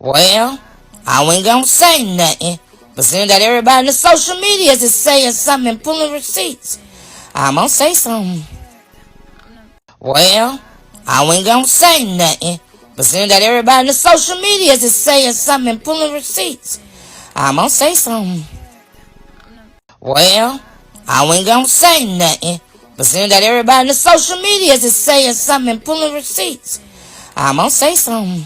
Well, I ain't gonna say nothing, but seeing that everybody in the social medias is saying something and pulling receipts, I'm gonna say something. Well, I ain't gonna say nothing, but seeing that everybody in the social medias is saying something and pulling receipts, I'm gonna say something. Well, I ain't gonna say nothing, but seeing that everybody in the social medias is saying something and pulling receipts, I'm gonna say something.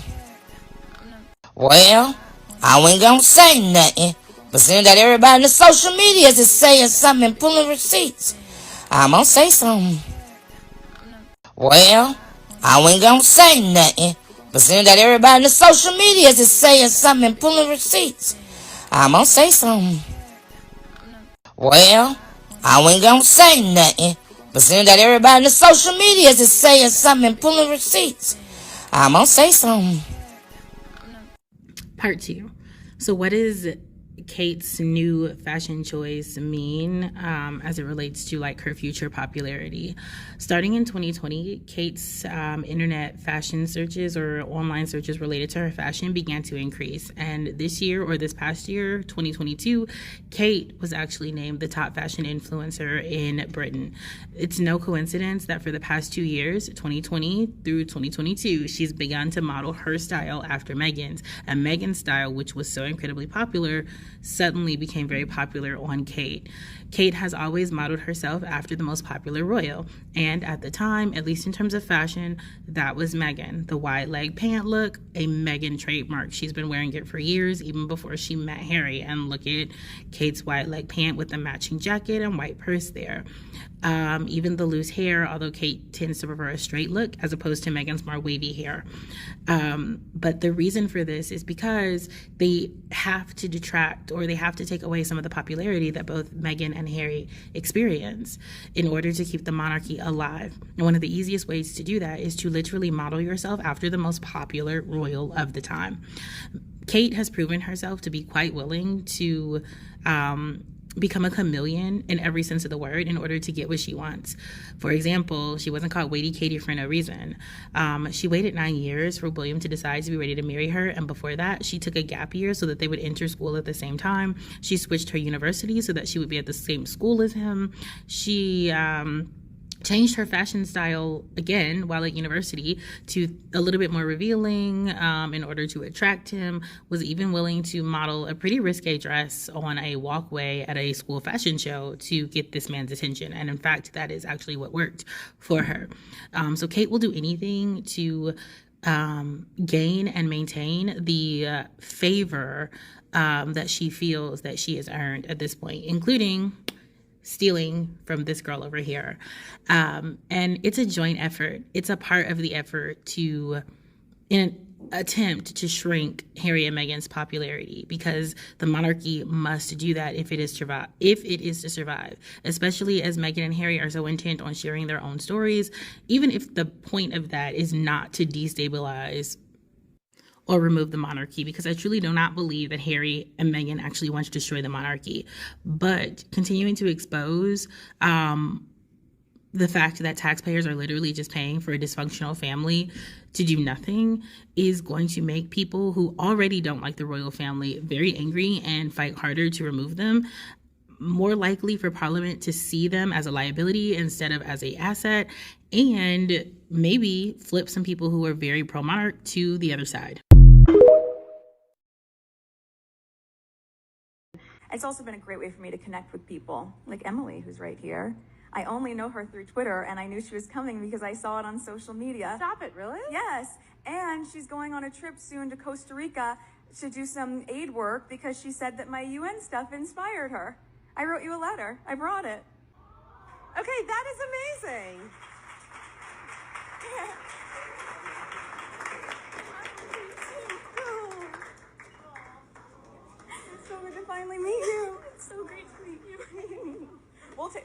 Well, I ain't gonna say nothing, but seeing that everybody in the social medias is saying something and pulling receipts, I'm gonna say something. Well, I ain't gonna say nothing, but seeing that everybody in the social medias is saying something and pulling receipts, I'm gonna say something. Well, I ain't gonna say nothing, but seeing that everybody in the social medias is saying something and pulling receipts, I'm gonna say something. Part 2. So what does Kate's new fashion choice mean as it relates to like her future popularity? Starting in 2020, Kate's internet fashion searches or online searches related to her fashion began to increase. And this year, or this past year, 2022, Kate was actually named the top fashion influencer in Britain. It's no coincidence that for the past 2 years, 2020 through 2022, she's begun to model her style after Meghan's. And Meghan's style, which was so incredibly popular, suddenly became very popular on Kate. Kate has always modeled herself after the most popular royal, and at the time, at least in terms of fashion, that was Meghan. The wide leg pant look, a Meghan trademark. She's been wearing it for years, even before she met Harry, and look at Kate's wide leg pant with the matching jacket and white purse there. Even the loose hair, although Kate tends to prefer a straight look as opposed to Meghan's more wavy hair. But the reason for this is because they have to detract, or they have to take away some of the popularity that both Meghan and Harry experience in order to keep the monarchy alive. And one of the easiest ways to do that is to literally model yourself after the most popular royal of the time. Kate has proven herself to be quite willing to become a chameleon in every sense of the word in order to get what she wants. For example, she wasn't called Waity Katie for no reason. She waited 9 years for William to decide to be ready to marry her, and before that, she took a gap year so that they would enter school at the same time. She switched her university so that she would be at the same school as him. She changed her fashion style again while at university to a little bit more revealing in order to attract him, was even willing to model a pretty risque dress on a walkway at a school fashion show to get this man's attention. And in fact, that is actually what worked for her. So Kate will do anything to gain and maintain the favor that she feels that she has earned at this point, including stealing from this girl over here. And it's a joint effort. It's a part of the effort to, in an attempt to shrink Harry and Meghan's popularity, because the monarchy must do that if it is to survive, especially as Meghan and Harry are so intent on sharing their own stories, even if the point of that is not to destabilize or remove the monarchy, because I truly do not believe that Harry and Meghan actually want to destroy the monarchy. But continuing to expose the fact that taxpayers are literally just paying for a dysfunctional family to do nothing is going to make people who already don't like the royal family very angry and fight harder to remove them. More likely for Parliament to see them as a liability instead of as an asset, and maybe flip some people who are very pro-monarch to the other side. It's also been a great way for me to connect with people, like Emily, who's right here. I only know her through Twitter, and I knew she was coming because I saw it on social media. Stop it, really? Yes, and she's going on a trip soon to Costa Rica to do some aid work because she said that my UN stuff inspired her. I wrote you a letter. I brought it. Okay, that is amazing. It's so good to finally meet you. It's so great to meet you. We'll take,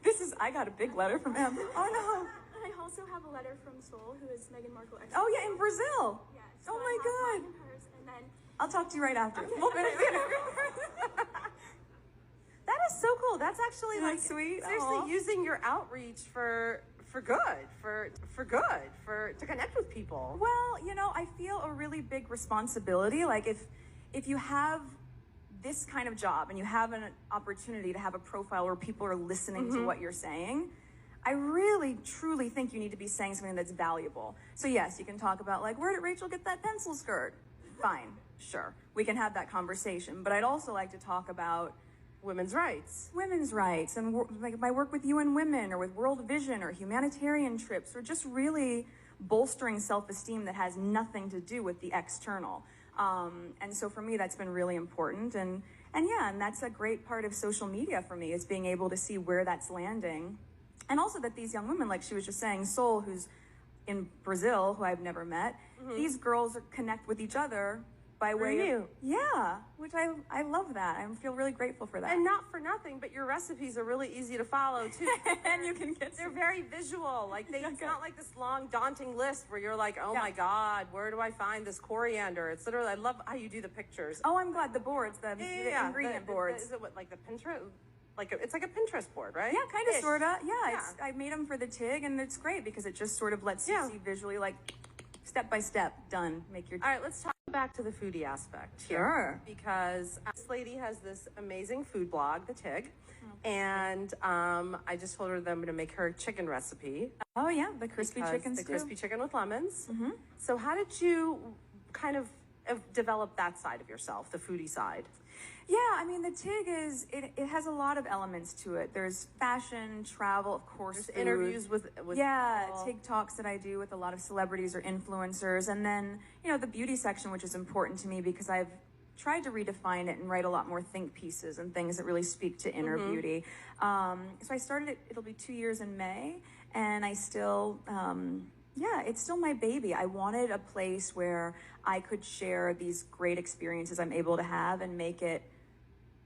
this is, I got a big letter from him. Oh no. I also have a letter from Sol, who is Meghan Markle. Oh yeah, in Brazil. Yeah, so oh my God. And then I'll talk to you right after. Okay. We'll finish dinner. That is so cool. That's actually Isn't that sweet? Seriously, Aww. using your outreach for good, for there to connect with people. Well, you know, I feel a really big responsibility. Like if you have this kind of job and you have an opportunity to have a profile where people are listening to what you're saying, I really, truly think you need to be saying something that's valuable. So yes, you can talk about like, where did Rachel get that pencil skirt? Fine, sure. We can have that conversation. But I'd also like to talk about Women's rights. Women's rights and like my work with UN Women or with World Vision or humanitarian trips or just really bolstering self-esteem that has nothing to do with the external. And so for me, that's been really important. And that's a great part of social media for me, is being able to see where that's landing. And also that these young women, like she was just saying, Sol, who's in Brazil, who I've never met, these girls connect with each other by way of, which I love that. I feel really grateful for that. And not for nothing, but your recipes are really easy to follow too. And you can get they're very visual. Like it's not like this long, daunting list where you're like, oh my God, where do I find this coriander? It's literally, I love how you do the pictures. Oh, I'm glad. The boards, the ingredient boards. Is it what, like the Pinterest? It's like a Pinterest board, right? Yeah, kind of, sort of. Yeah, I made them for the TIG, and it's great because it just sort of lets you see visually, like, step by step, done. Make your. All right, let's talk back to the foodie aspect here. Sure. Because this lady has this amazing food blog, the TIG, and I just told her that I'm going to make her chicken recipe. Oh yeah, the crispy chicken stew. The crispy chicken with lemons. So how did you kind of develop that side of yourself, the foodie side? Yeah, I mean, the TIG it has a lot of elements to it. There's fashion, travel, of course, food. Interviews with people. TIG talks that I do with a lot of celebrities or influencers. And then, you know, the beauty section, which is important to me because I've tried to redefine it and write a lot more think pieces and things that really speak to inner beauty. So I started it, it'll be 2 years in May, and I still, it's still my baby. I wanted a place where I could share these great experiences I'm able to have and make it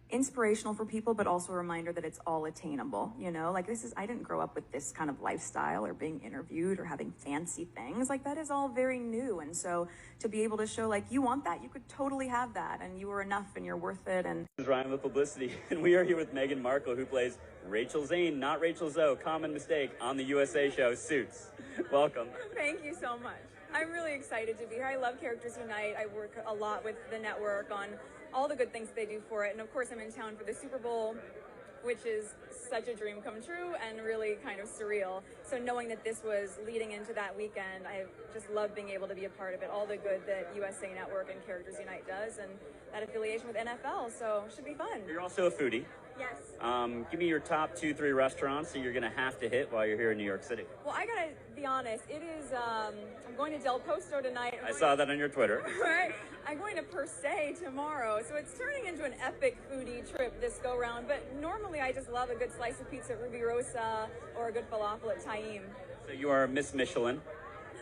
inspirational for people, but also a reminder that it's all attainable. You know, like I didn't grow up with this kind of lifestyle or being interviewed or having fancy things. Like that is all very new. And so to be able to show like, you want that, you could totally have that, and you are enough and you're worth it. And this is Ryan with Publicity, and we are here with Meghan Markle, who plays Rachel Zane, not Rachel Zoe, common mistake, on the USA show Suits. Welcome. Thank you so much. I'm really excited to be here. I love Characters Unite. I work a lot with the network on all the good things they do for it. And of course, I'm in town for the Super Bowl, which is such a dream come true and really kind of surreal. So knowing that this was leading into that weekend, I just love being able to be a part of it. All the good that USA Network and Characters Unite does, and that affiliation with NFL. So it should be fun. You're also a foodie. Yes. Give me your top 2-3 restaurants that you're going to have to hit while you're here in New York City. Well, I gotta be honest. It is, I'm going to Del Posto tonight. I saw that on your Twitter. Right? I'm going to Per Se tomorrow. So it's turning into an epic foodie trip this go round. But normally I just love a good slice of pizza at Ruby Rosa or a good falafel at Taim. So you are Miss Michelin.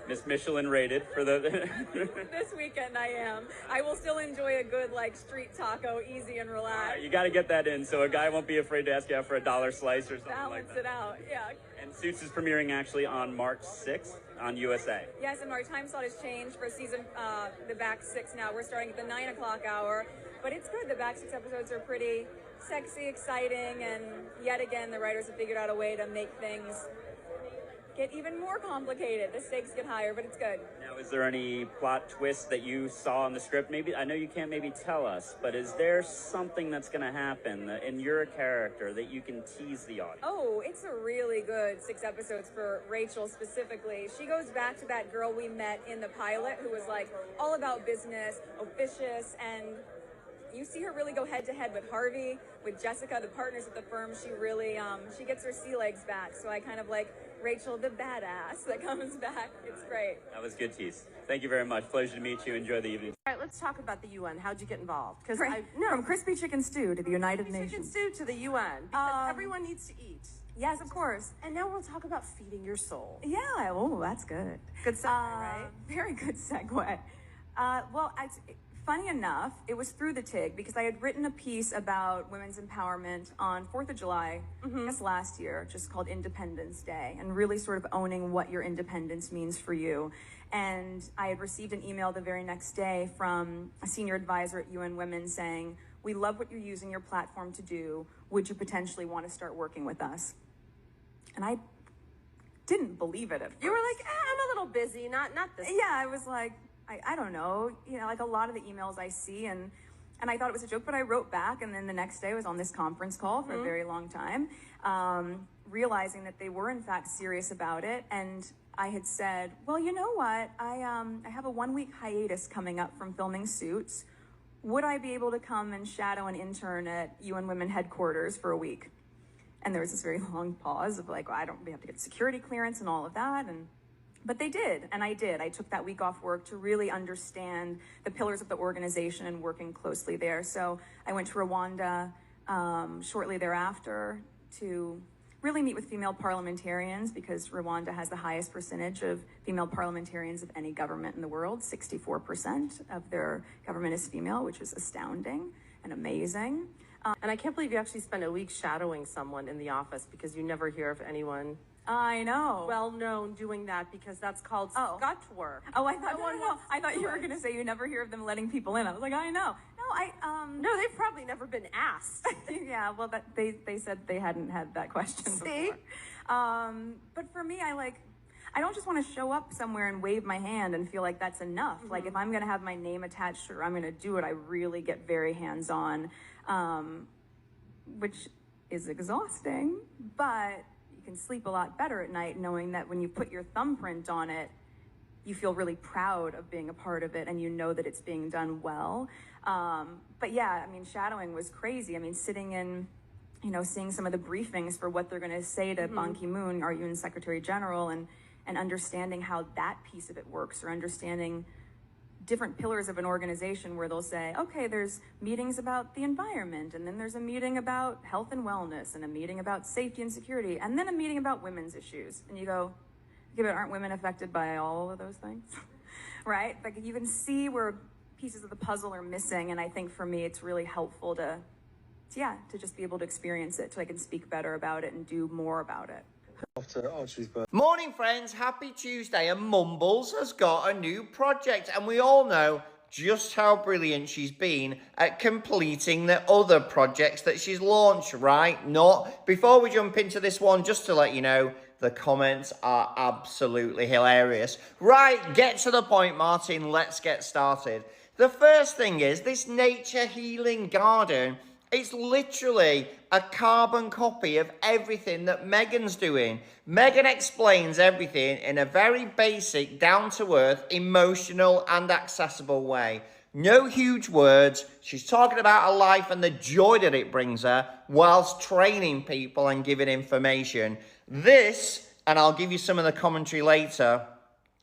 Miss Michelin rated for the... This weekend I am. I will still enjoy a good like street taco, easy and relaxed. You got to get that in so a guy won't be afraid to ask you out for $1 slice or something like that. Balance it out, yeah. And Suits is premiering actually on March 6th on USA. Yes, and our time slot has changed for season, the back 6 now. We're starting at the 9 o'clock hour, but it's good. The back 6 episodes are pretty sexy, exciting, and yet again, the writers have figured out a way to make things get even more complicated. The stakes get higher, but it's good. Now, is there any plot twist that you saw in the script? Maybe, I know you can't maybe tell us, but is there something that's going to happen in your character that you can tease the audience? Oh, it's a really good 6 episodes for Rachel specifically. She goes back to that girl we met in the pilot who was like all about business, officious, and you see her really go head to head with Harvey, with Jessica, the partners at the firm. She really, she gets her sea legs back. So I kind of like Rachel, the badass that comes back. It's great. That was good tease. Thank you very much. Pleasure to meet you. Enjoy the evening. All right, let's talk about the UN. How'd you get involved? Because from crispy chicken stew to the United Chicken Nations. stew to the UN. Because everyone needs to eat. Yes, of course. And now we'll talk about feeding your soul. Yeah, oh, that's good. Good segue, right? Very good segue. Funny enough, it was through the TIG because I had written a piece about women's empowerment on 4th of July, I guess last year, just called Independence Day, and really sort of owning what your independence means for you. And I had received an email the very next day from a senior advisor at UN Women saying, "We love what you're using your platform to do. Would you potentially want to start working with us?" And I didn't believe it at first. You were like, I'm a little busy, not this. Yeah, I was like, I don't know, like a lot of the emails I see, and I thought it was a joke, but I wrote back, and then the next day I was on this conference call for a very long time, realizing that they were in fact serious about it. And I had said, well, you know what, I have a 1-week hiatus coming up from filming Suits. Would I be able to come and shadow an intern at UN Women headquarters for a week? And there was this very long pause of like, well, we have to get security clearance and all of that. But they did, and I did. I took that week off work to really understand the pillars of the organization and working closely there. So I went to Rwanda shortly thereafter to really meet with female parliamentarians, because Rwanda has the highest percentage of female parliamentarians of any government in the world. 64% of their government is female, which is astounding and amazing. And I can't believe you actually spent a week shadowing someone in the office, because you never hear of anyone I know. well known doing that, because that's called scut work. Oh, I thought no. I thought you were going to say you never hear of them letting people in. I was like, I know. No, they've probably never been asked. Yeah, well, they said they hadn't had that question before. But for me, I don't just want to show up somewhere and wave my hand and feel like that's enough. Like, if I'm going to have my name attached or I'm going to do it, I really get very hands-on, which is exhausting, but you can sleep a lot better at night knowing that when you put your thumbprint on it, you feel really proud of being a part of it, and you know that it's being done well. But yeah, I mean, shadowing was crazy. I mean, sitting in, seeing some of the briefings for what they're going to say to Ban Ki-moon, our UN Secretary General, and understanding how that piece of it works, or understanding different pillars of an organization where they'll say, okay, there's meetings about the environment, and then there's a meeting about health and wellness, and a meeting about safety and security, and then a meeting about women's issues. And you go, okay, but aren't women affected by all of those things? Right? Like, you can see where pieces of the puzzle are missing, and I think for me it's really helpful to just be able to experience it so I can speak better about it and do more about it. Morning friends, happy Tuesday, and Mumbles has got a new project, and we all know just how brilliant she's been at completing the other projects that she's launched, right? Before we jump into this one, just to let you know, the comments are absolutely hilarious. Right, get to the point, Martin, let's get started. The first thing is this nature healing garden. It's literally a carbon copy of everything that Meghan's doing. Meghan explains everything in a very basic, down-to-earth, emotional and accessible way. No huge words. She's talking about her life and the joy that it brings her whilst training people and giving information. This, and I'll give you some of the commentary later,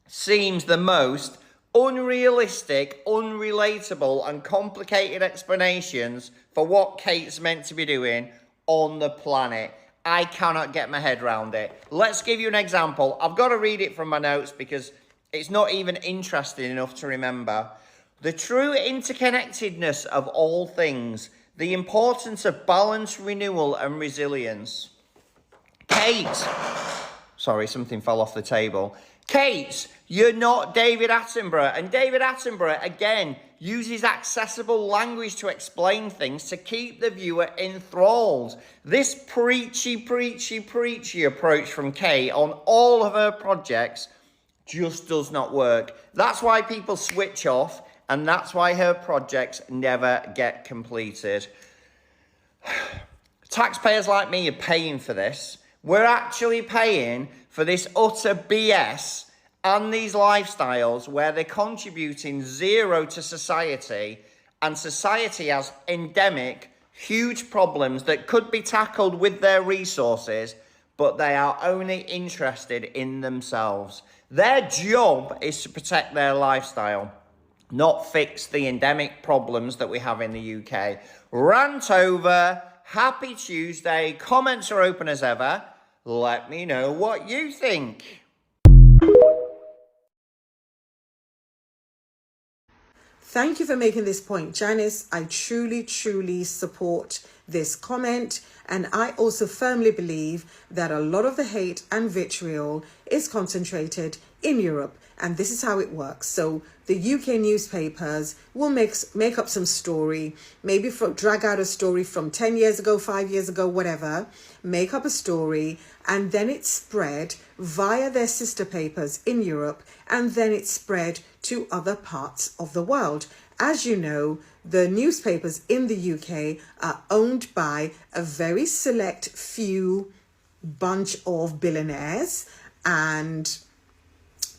seems the most unrealistic, unrelatable and complicated explanations for what Kate's meant to be doing on the planet. I cannot get my head around it. Let's give you an example. I've got to read it from my notes because it's not even interesting enough to remember. The true interconnectedness of all things, the importance of balance, renewal and resilience. Kate, sorry, something fell off the table. Kate, you're not David Attenborough. And David Attenborough, again, uses accessible language to explain things to keep the viewer enthralled. This preachy approach from Kate on all of her projects just does not work. That's why people switch off, and that's why her projects never get completed. Taxpayers like me are paying for this. We're actually paying for this utter BS and these lifestyles where they're contributing zero to society, and society has endemic, huge problems that could be tackled with their resources, but they are only interested in themselves. Their job is to protect their lifestyle, not fix the endemic problems that we have in the UK. Rant over. Happy Tuesday. Comments are open as ever. Let me know what you think. Thank you for making this point, Janice. I truly support this comment. And I also firmly believe that a lot of the hate and vitriol is concentrated in Europe. And this is how it works. So the UK newspapers will make up some story, maybe drag out a story from 10 years ago, 5 years ago, whatever, make up a story, and then it's spread via their sister papers in Europe, and then it's spread to other parts of the world. As you know, the newspapers in the UK are owned by a very select few bunch of billionaires, and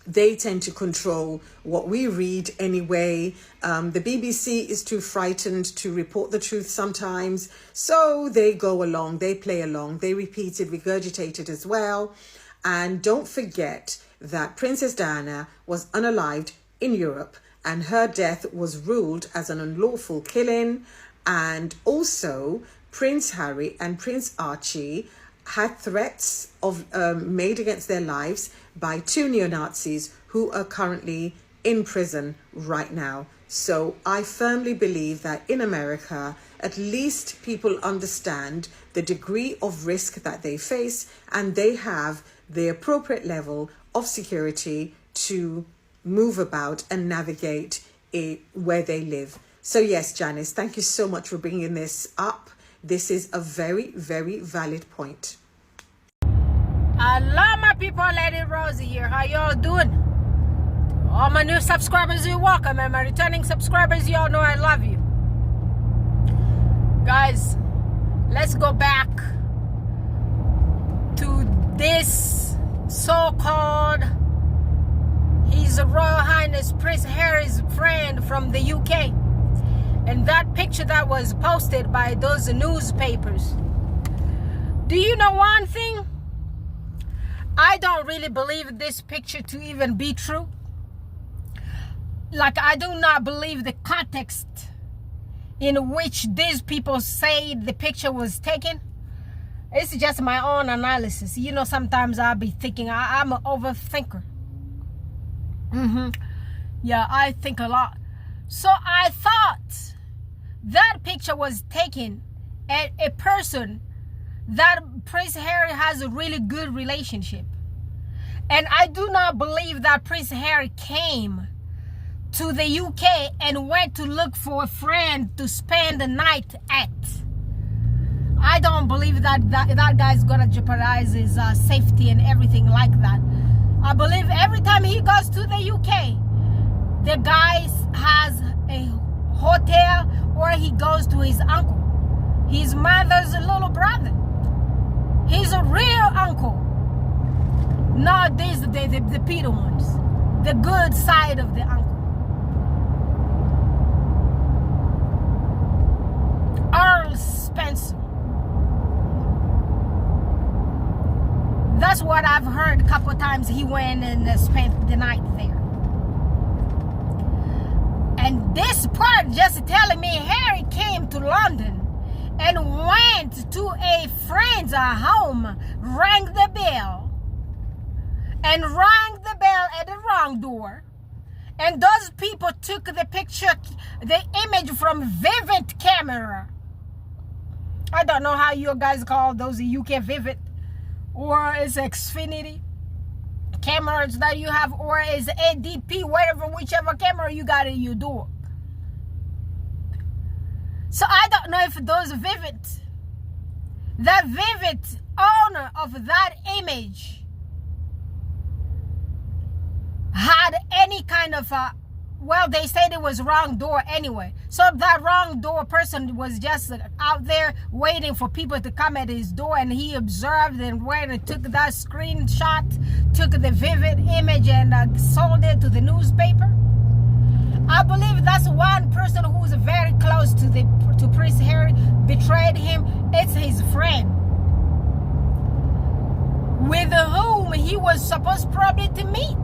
they tend to control what we read anyway. The BBC is too frightened to report the truth sometimes, so they go along, they play along, they repeat it, regurgitate it as well. And don't forget that Princess Diana was unalived in Europe, and her death was ruled as an unlawful killing. And also Prince Harry and Prince Archie had threats of made against their lives by 2 neo-Nazis who are currently in prison right now. So I firmly believe that in America, at least people understand the degree of risk that they face, and they have the appropriate level of security to move about and navigate where they live. So yes, Janice, thank you so much for bringing this up. This is a very, very valid point. Hello, my people. Lady Rosie here. How y'all doing? All my new subscribers, you're welcome. And my returning subscribers, y'all know I love you. Guys, let's go back to this so-called, His Royal Highness Prince Harry's friend from the UK. And that picture that was posted by those newspapers. Do you know one thing? I don't really believe this picture to even be true. Like, I do not believe the context in which these people say the picture was taken. It's just my own analysis. You know, sometimes I'll be thinking, I'm an overthinker. Yeah, I think a lot. So I thought that picture was taken at a person that Prince Harry has a really good relationship. And I do not believe that Prince Harry came to the UK and went to look for a friend to spend the night at. I don't believe that guy's gonna jeopardize his safety and everything like that. I believe every time he goes to the UK, the guy has a hotel, or he goes to his uncle, his mother's little brother. He's a real uncle. Not these the Peter ones. The good side of the uncle. Earl Spencer. That's what I've heard a couple of times. He went and spent the night there. And this part just telling me Harry came to London and went to a friend's home, rang the bell at the wrong door. And those people took the picture, the image from Vivid camera. I don't know how you guys call those UK Vivid, or is Xfinity cameras that you have, or is ADP, whichever camera you got in your door. So I don't know if those the Vivid owner of that image had any kind of well, they said it was wrong door anyway. So that wrong door person was just out there waiting for people to come at his door, and he observed and went and took that screenshot, took the Vivid image and sold it to the newspaper. I believe that's one person who's very close to Prince Harry, betrayed him. It's his friend, with whom he was supposed probably to meet.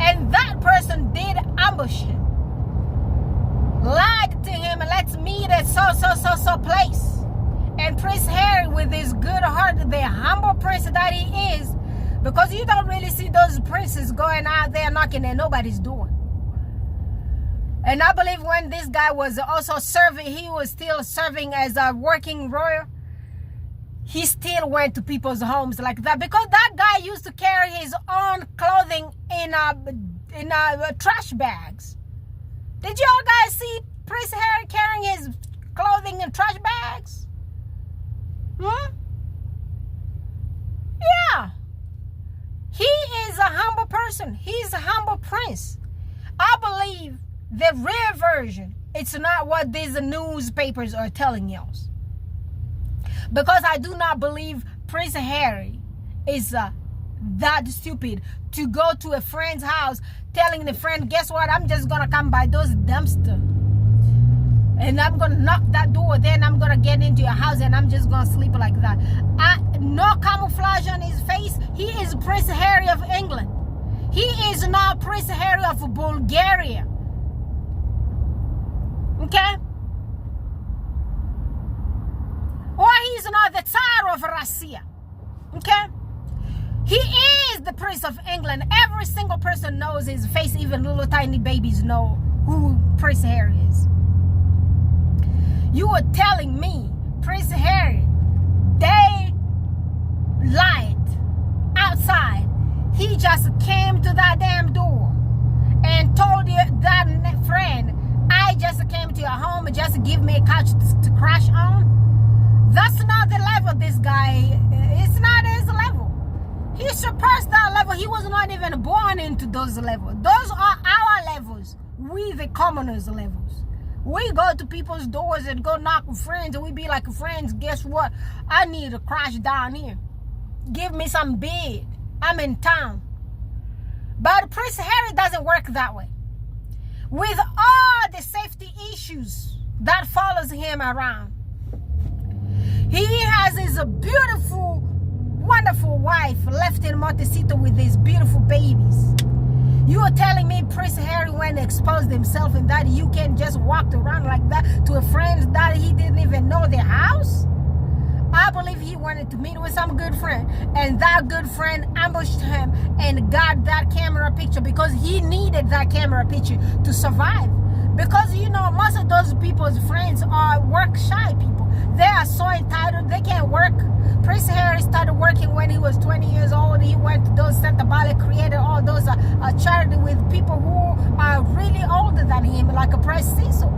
And that person did ambush him, lied to him, let's meet at so place. And Prince Harry, with his good heart, the humble prince that he is, because you don't really see those princes going out there knocking at nobody's door. And I believe when this guy was also serving, he was still serving as a working royal. he still went to people's homes like that, because that guy used to carry his own clothing in trash bags. Did y'all guys see Prince Harry carrying his clothing in trash bags? Yeah. He is a humble person. He's a humble prince. I believe the real version, it's not what these newspapers are telling y'all. Because I do not believe Prince Harry is that stupid to go to a friend's house telling the friend, guess what, I'm just gonna come by those dumpster and I'm gonna knock that door, then I'm gonna get into your house and I'm just gonna sleep like that. No camouflage on his face. He is Prince Harry of England. He is not Prince Harry of Bulgaria. Okay? Or he's not the Tsar of Russia. Okay? He is the Prince of England. Every single person knows his face. Even little tiny babies know who Prince Harry is. You were telling me Prince Harry, daylight, outside, he just came to that damn door and told you, that friend, I just came to your home, just give me a couch to crash on? That's not the level this guy, it's not his level. He surpassed that level. He was not even born into those levels. Those are our levels. We the commoners levels. We go to people's doors and go knock with friends and we be like, friends, guess what? I need a crash down here. Give me some bed. I'm in town. But Prince Harry doesn't work that way. With all the safety issues that follows him around, he has his beautiful, wonderful wife left in Montecito with his beautiful babies. You are telling me Prince Harry went and exposed himself and that you can just walk around like that to a friend that he didn't even know their house? I believe he wanted to meet with some good friend, and that good friend ambushed him and got that camera picture because he needed that camera picture to survive. Because, you know, most of those people's friends are work shy people. They are so entitled, they can't work. Prince Harry started working when he was 20 years old. He went to those Santa Barbara, created all those charity with people who are really older than him, like a Prince Cecil.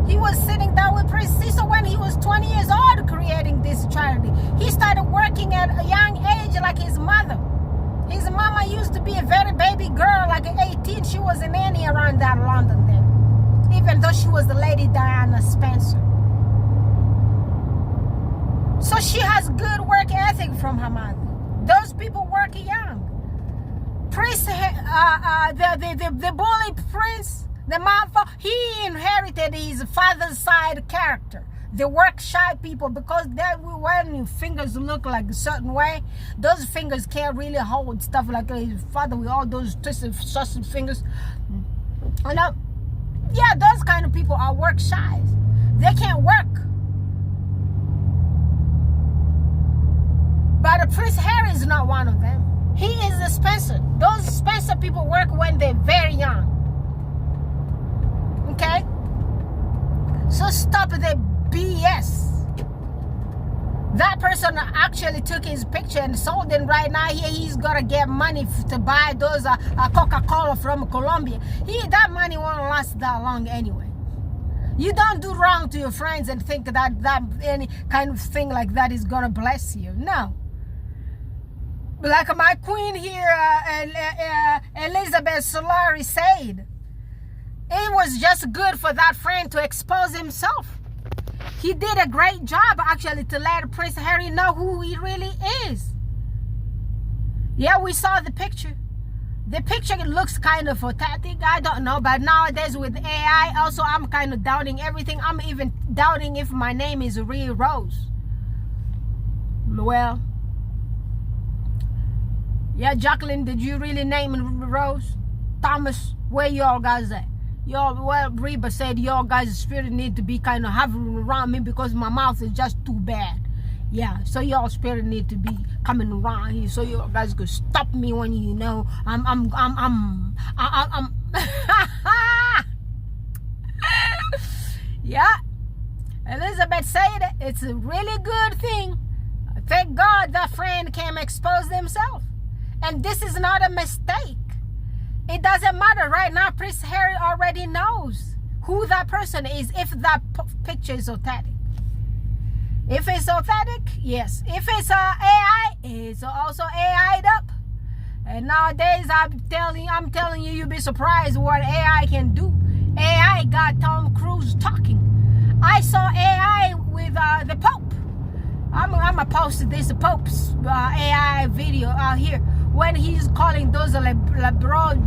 He was sitting down with Prince Cecil when he was 20 years old creating this charity. He started working at a young age like his mother. His mama used to be a very baby girl, like 18. She was a nanny around that London there. Even though she was the Lady Diana Spencer. So she has good work ethic from her mother. Those people work young. Prince, the bully prince, the mother, he inherited his father's side character. The work shy people, because when your fingers look like a certain way, those fingers can't really hold stuff like his father with all those twisted, sausage fingers. You know, yeah, those kind of people are work shy. They can't work. But Prince Harry is not one of them. He is a Spencer. Those Spencer people work when they're very young. Okay? So stop the BS. That person actually took his picture and sold it. Right now he's gonna get money to buy those Coca-Cola from Colombia. That money won't last that long anyway. You don't do wrong to your friends and think that any kind of thing like that is gonna bless you. No. Like my queen here, Elizabeth Solari said, it was just good for that friend to expose himself. He did a great job actually to let Prince Harry know who he really is. Yeah, we saw the picture. The picture looks kind of authentic. I don't know, but nowadays with AI, also I'm kind of doubting everything. I'm even doubting if my name is real Rose. Well, yeah, Jacqueline, did you really name Rose? Thomas, where y'all guys at? Well, Reba said y'all guys' spirit need to be kind of hovering around me because my mouth is just too bad. Yeah, so y'all spirit need to be coming around here so y'all guys could stop me when you know I'm yeah. Elizabeth said it's a really good thing Thank God that friend came expose themselves. And this is not a mistake. It doesn't matter right now. Prince Harry already knows who that person is if that picture is authentic. If it's authentic, yes. If it's AI, it's also AI'd up. And nowadays, I'm telling you, you'll be surprised what AI can do. AI got Tom Cruise talking. I saw AI with the Pope. I'm gonna post this Pope's AI video out here when he's calling those LeBron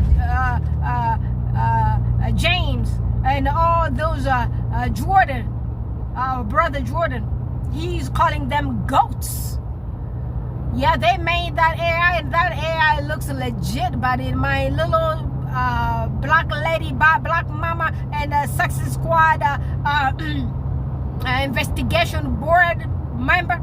James and all those Jordan, brother Jordan. He's calling them goats. Yeah, they made that AI, and that AI looks legit. But in my little black lady, black mama, and Success Squad investigation board member,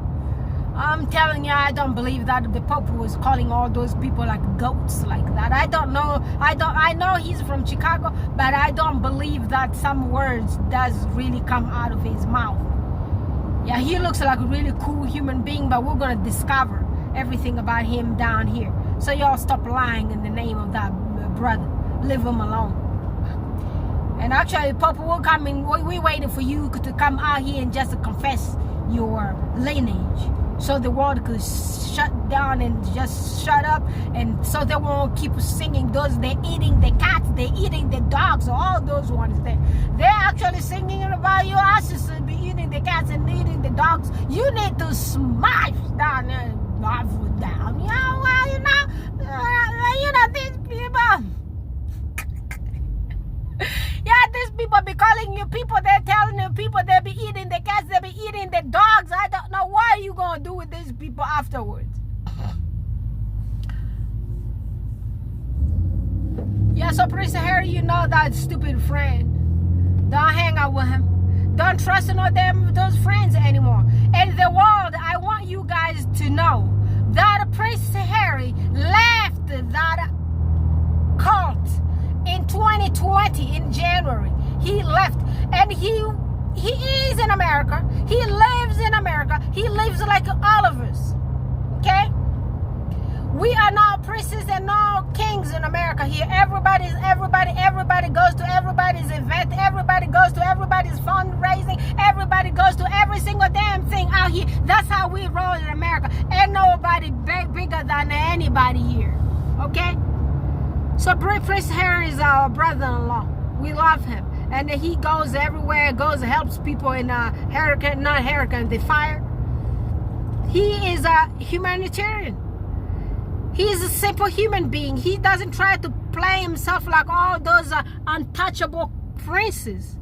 I'm telling you, I don't believe that the Pope was calling all those people like goats like that. I don't know. I know he's from Chicago, but I don't believe that some words does really come out of his mouth. Yeah, he looks like a really cool human being, but we're gonna discover everything about him down here. So y'all stop lying in the name of that brother. Leave him alone. And actually, Pope will come in. We're waiting for you to come out here and just confess your lineage, so the world could shut down and just shut up, and so they won't keep singing those. They're eating the cats, they're eating the dogs, all those ones there. They're actually singing about your asses to be eating the cats and eating the dogs. You need to smash down and down. You know, well, you know these people. Yeah, these people be calling you people. They're telling you people they be eating the cats, they be eating the dogs. I don't know what you gonna do with these people afterwards. Yeah, so Prince Harry, you know that stupid friend. Don't hang out with him. Don't trust no damn those friends anymore. And the world, I want you guys to know that Prince Harry left that cult in 2020 in January. He left, and he is in America. He lives in America. He lives like all of us. Okay? We are now princes and now kings in America here. Everybody goes to everybody's event. Everybody goes to everybody's fundraising. Everybody goes to every single damn thing out here. That's how we roll in America. Ain't nobody bigger than anybody here. Okay? So Prince Harry is our brother-in-law. We love him. And he goes everywhere, helps people in the fire. He is a humanitarian. He is a simple human being. He doesn't try to play himself like all those untouchable princes,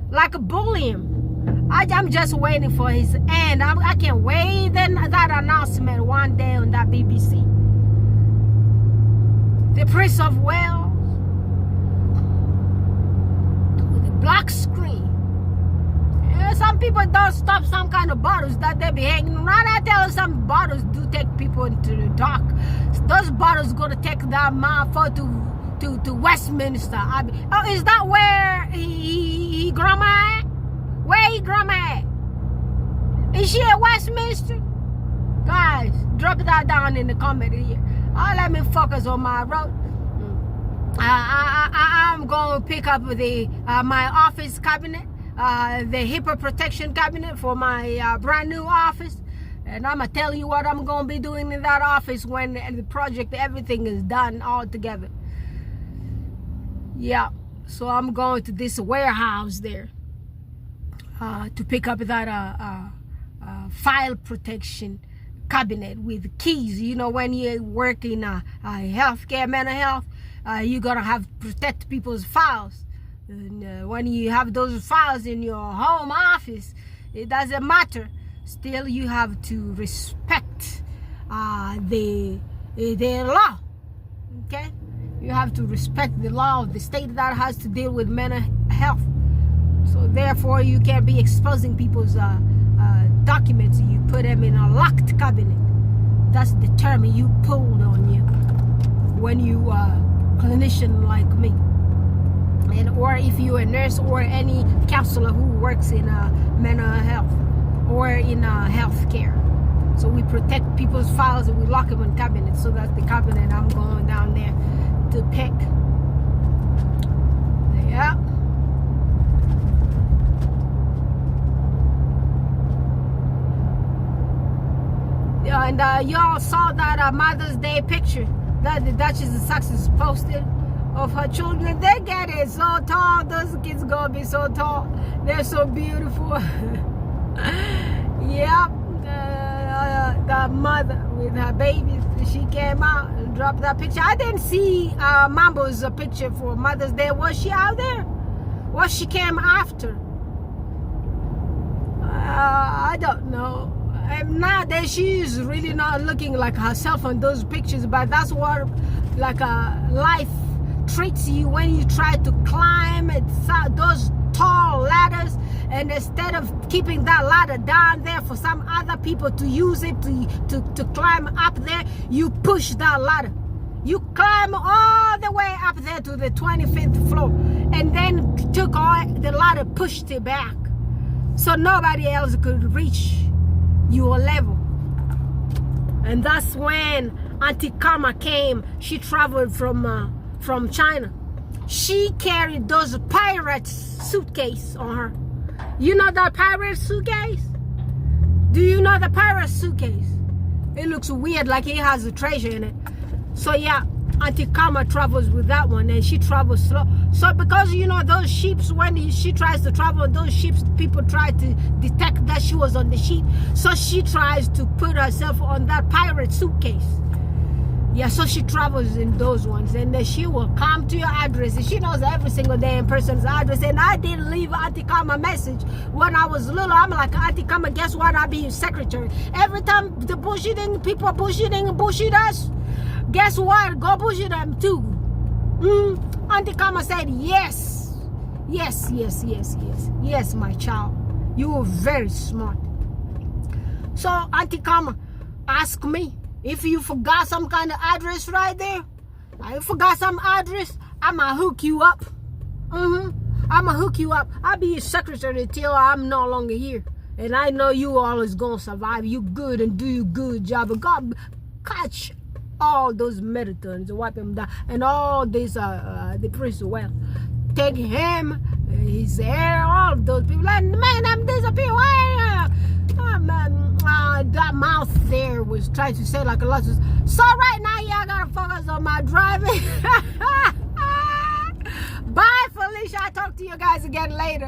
like bully him. I'm just waiting for his end. I can't wait that announcement one day on that BBC. The Prince of Wales with a black screen. Some people don't stop some kind of bottles that they be hanging around. I tell you, some bottles do take people into the dark. Those bottles gonna take that motherfucker to Westminster. Is that where he grandma at? Where he grandma at? Is she at Westminster? Guys, drop that down in the comment here. I'll let me focus on my road. I'm going to pick up my office cabinet, the HIPAA protection cabinet for my brand new office. And I'm going to tell you what I'm going to be doing in that office when the project, everything is done all together. Yeah, so I'm going to this warehouse there to pick up that file protection cabinet with keys. You know, when you work in healthcare, mental health, you gotta have protect people's files. And when you have those files in your home office, it doesn't matter. Still, you have to respect the law. Okay, you have to respect the law of the state that has to deal with mental health. So therefore, you can't be exposing people's documents. You put them in a locked cabinet. That's the term you pulled on you when you clinician like me, and or if you're a nurse or any counselor who works in mental health or in healthcare. So we protect people's files and we lock them in cabinets. So that's the cabinet I'm going down there to pick. Yeah. Yeah, and y'all saw that Mother's Day picture that the Duchess of Sussex posted of her children. They get it so tall. Those kids gonna be so tall. They're so beautiful. Yep. The mother with her babies, she came out and dropped that picture. I didn't see Mambo's picture for Mother's Day. Was she out there? Was she came after? I don't know. Nowadays she's really not looking like herself on those pictures, but that's what like life treats you when you try to climb those tall ladders, and instead of keeping that ladder down there for some other people to use it to climb up there, you push that ladder. You climb all the way up there to the 25th floor, and then took all the ladder, pushed it back so nobody else could reach your level. And that's when Auntie Karma came. She traveled from China. She carried those pirate suitcase on her. You know that pirate suitcase? Do you know the pirate suitcase? It looks weird, like it has a treasure in it. So yeah, Auntie Karma travels with that one, and she travels slow. So because you know those ships, when she tries to travel on those ships, people try to detect that she was on the ship. So she tries to put herself on that pirate suitcase. Yeah, so she travels in those ones, and then she will come to your address, and she knows every single damn person's address. And I didn't leave Auntie Karma a message when I was little. I'm like, Auntie Karma, guess what? I'll be your secretary. Every time the bullshitting people bullshit us, guess what? Go bullshit them too. Auntie Karma said, yes, my child. You were very smart. So Auntie Karma asked me, if you forgot some kind of address right there, I forgot some address, I'ma hook you up. I'ma hook you up. I'll be your secretary till I'm no longer here. And I know you always gonna survive. You good and do your good job. But God, catch all those militants, wipe them down. And all this, the priest as well. Take him, his hair, all of those people. Like, man, I'm disappearing. Oh, man. That mouth there was trying to say like a lot of. So right now, yeah, I gotta focus on my driving. Bye, Felicia. I'll talk to you guys again later.